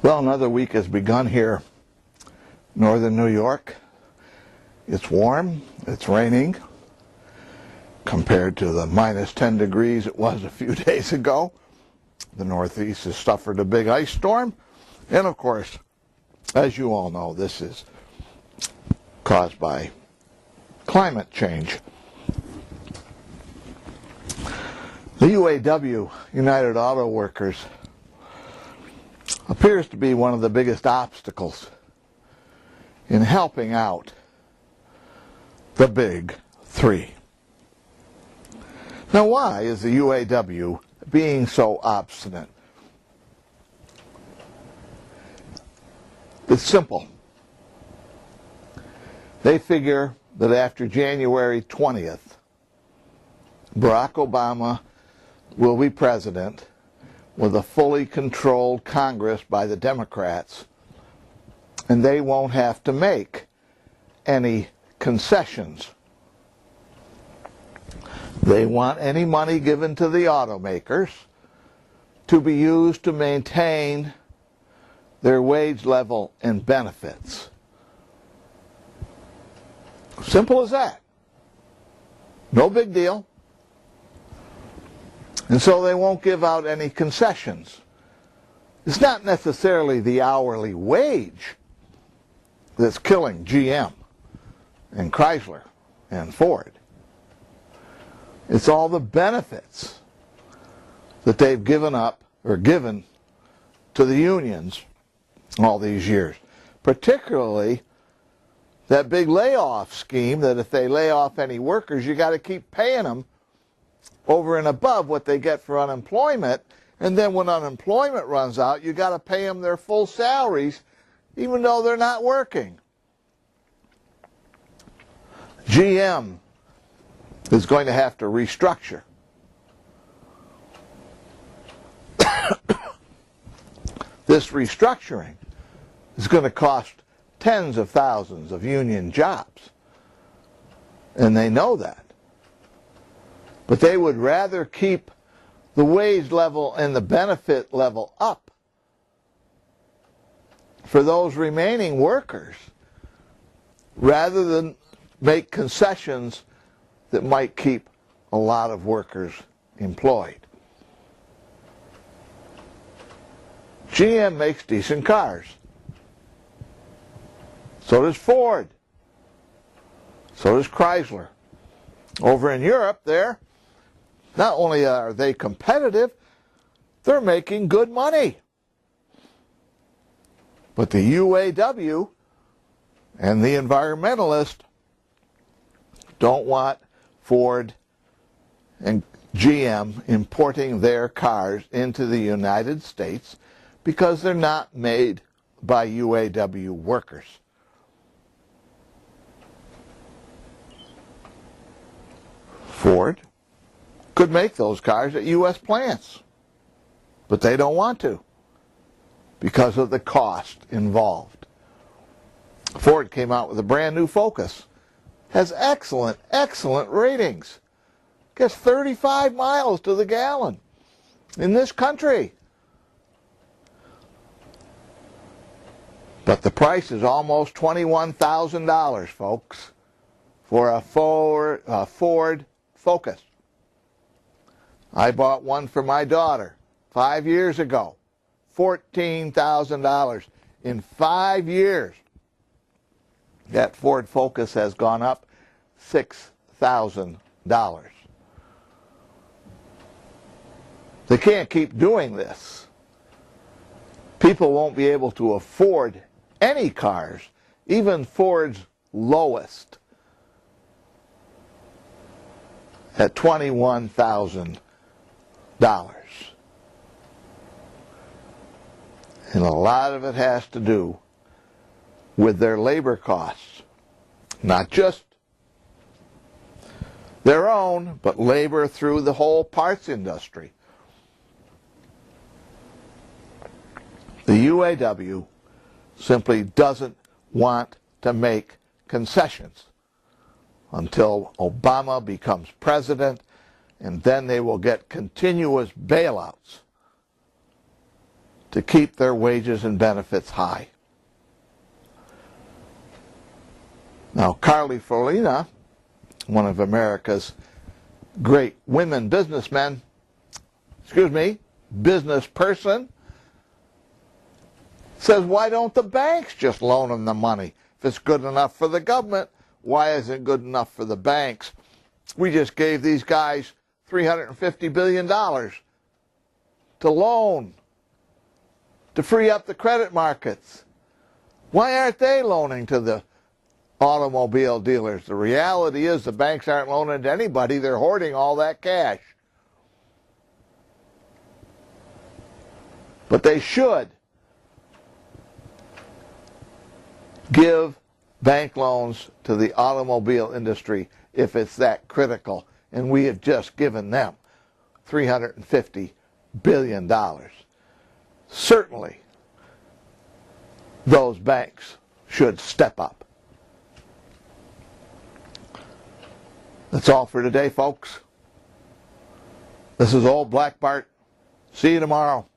Well, another week has begun here, northern New York. It's warm, it's raining, compared to the minus 10 degrees it was a few days ago. The Northeast has suffered a big ice storm, and of course, as you all know, this is caused by climate change. The UAW, United Auto Workers, appears to be one of the biggest obstacles in helping out the big three. Now, why is the UAW being so obstinate? It's simple. They figure that after January 20th, Barack Obama will be president with a fully controlled Congress by the Democrats, and they won't have to make any concessions. They want any money given to the automakers to be used to maintain their wage level and benefits. Simple as that. No big deal. And so they won't give out any concessions. It's not necessarily the hourly wage that's killing GM and Chrysler and Ford. It's all the benefits that they've given up or given to the unions all these years. Particularly that big layoff scheme that if they lay off any workers, you got to keep paying them over and above what they get for unemployment, and then when unemployment runs out, you got to pay them their full salaries even though they're not working. GM is going to have to restructure. This restructuring is going to cost tens of thousands of union jobs, and they know that. But they would rather keep the wage level and the benefit level up for those remaining workers rather than make concessions that might keep a lot of workers employed. GM makes decent cars. So does Ford. So does Chrysler. Over in Europe, not only are they competitive, they're making good money. But the UAW and the environmentalists don't want Ford and GM importing their cars into the United States because they're not made by UAW workers. Ford could make those cars at U.S. plants, but they don't want to because of the cost involved. Ford came out with a brand new Focus. Has excellent ratings. Gets 35 miles to the gallon in this country. But the price is almost $21,000, folks, for a Ford Focus. I bought one for my daughter 5 years ago. $14,000 in 5 years. That Ford Focus has gone up $6,000. They can't keep doing this. People won't be able to afford any cars, even Ford's lowest, at $21,000. And a lot of it has to do with their labor costs. Not just their own, but labor through the whole parts industry. The UAW simply doesn't want to make concessions until Obama becomes president, and then they will get continuous bailouts to keep their wages and benefits high. Now, Carly Fiorina, one of America's great women business person, says, why don't the banks just loan them the money? If it's good enough for the government, why isn't it good enough for the banks? We just gave these guys $350 billion to loan, to free up the credit markets. Why aren't they loaning to the automobile dealers? The reality is the banks aren't loaning to anybody. They're hoarding all that cash. But they should give bank loans to the automobile industry if it's that critical. And we have just given them $350 billion. Certainly, those banks should step up. That's all for today, folks. This is Old Black Bart. See you tomorrow.